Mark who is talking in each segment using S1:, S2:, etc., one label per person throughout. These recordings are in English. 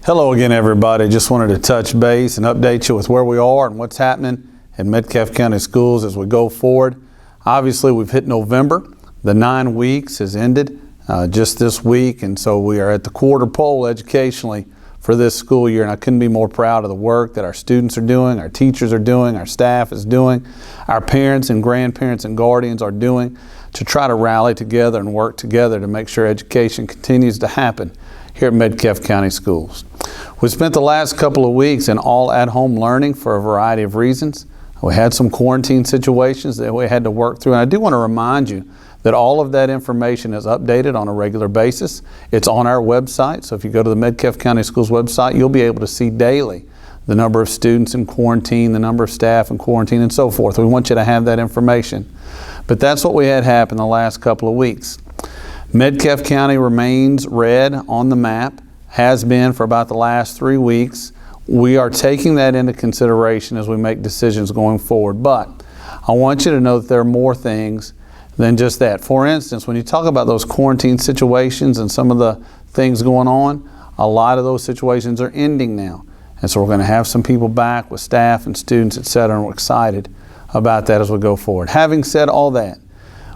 S1: Hello again, everybody. Just wanted to touch base and update you with where we are and what's happening in Metcalfe County Schools as we go forward. Obviously, we've hit November. The 9 weeks has ended just this week, and so we are at the quarter pole educationally for this school year, and I couldn't be more proud of the work that our students are doing, our teachers are doing, our staff is doing, our parents and grandparents and guardians are doing to try to rally together and work together to make sure education continues to happen here at Metcalfe County Schools. We spent the last couple of weeks in all at-home learning for a variety of reasons. We had some quarantine situations that we had to work through, and I do want to remind you that all of that information is updated on a regular basis. It's on our website, so if you go to the Metcalfe County Schools website, you'll be able to see daily the number of students in quarantine, the number of staff in quarantine, and so forth. We want you to have that information. But that's what we had happen the last couple of weeks. Metcalfe County remains red on the map, has been for about the last 3 weeks. We are taking that into consideration as we make decisions going forward. But I want you to know that there are more things than just that. For instance, when you talk about those quarantine situations and some of the things going on, a lot of those situations are ending now. And so we're going to have some people back with staff and students, etc., and we're excited about that as we go forward. Having said all that,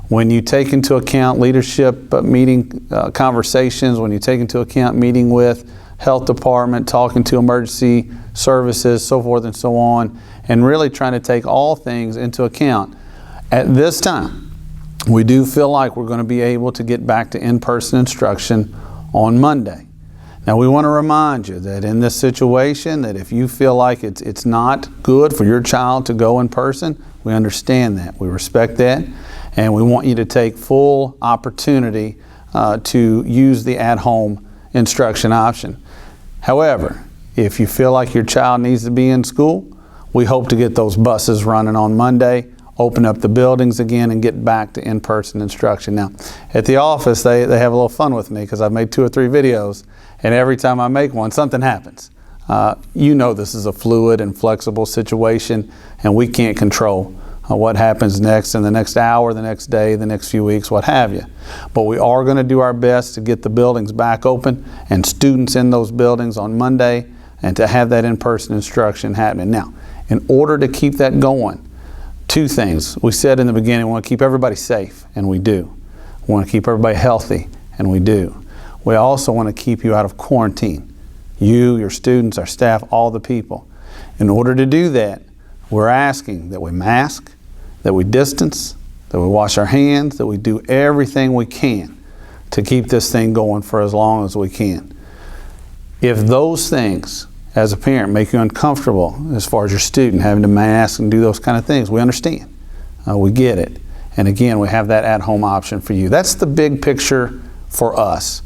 S1: when you take into account leadership meeting conversations, when you take into account meeting with health department, talking to emergency services, so forth and so on, and really trying to take all things into account, at this time, we do feel like we're going to be able to get back to in-person instruction on Monday. Now, we want to remind you that in this situation, that if you feel like it's not good for your child to go in person, we understand that. We respect that. And we want you to take full opportunity to use the at-home instruction option. However, if you feel like your child needs to be in school, we hope to get those buses running on Monday, open up the buildings again, and get back to in-person instruction. Now, at the office, they have a little fun with me because I've made 2 or 3 videos, and every time I make one, something happens. You know this is a fluid and flexible situation, and we can't control what happens next in the next hour, the next day, the next few weeks, what have you. But we are going to do our best to get the buildings back open and students in those buildings on Monday and to have that in-person instruction happening. Now, in order to keep that going, 2 things. We said in the beginning, we want to keep everybody safe, and we do. We want to keep everybody healthy, and we do. We also want to keep you out of quarantine. You, your students, our staff, all the people. In order to do that, we're asking that we mask, that we distance, that we wash our hands, that we do everything we can to keep this thing going for as long as we can. If those things, as a parent, make you uncomfortable as far as your student having to mask and do those kind of things, we understand. We get it. And again, we have that at-home option for you. That's the big picture for us.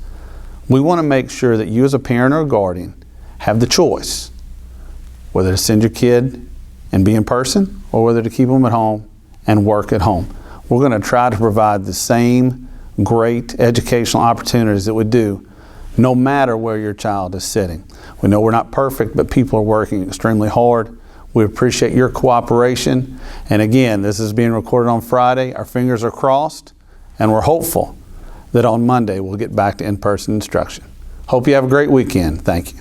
S1: We want to make sure that you as a parent or a guardian have the choice whether to send your kid and be in person or whether to keep them at home and work at home. We're going to try to provide the same great educational opportunities that we do no matter where your child is sitting. We know we're not perfect, but people are working extremely hard. We appreciate your cooperation. And again, this is being recorded on Friday. Our fingers are crossed, and we're hopeful that on Monday we'll get back to in-person instruction. Hope you have a great weekend. Thank you.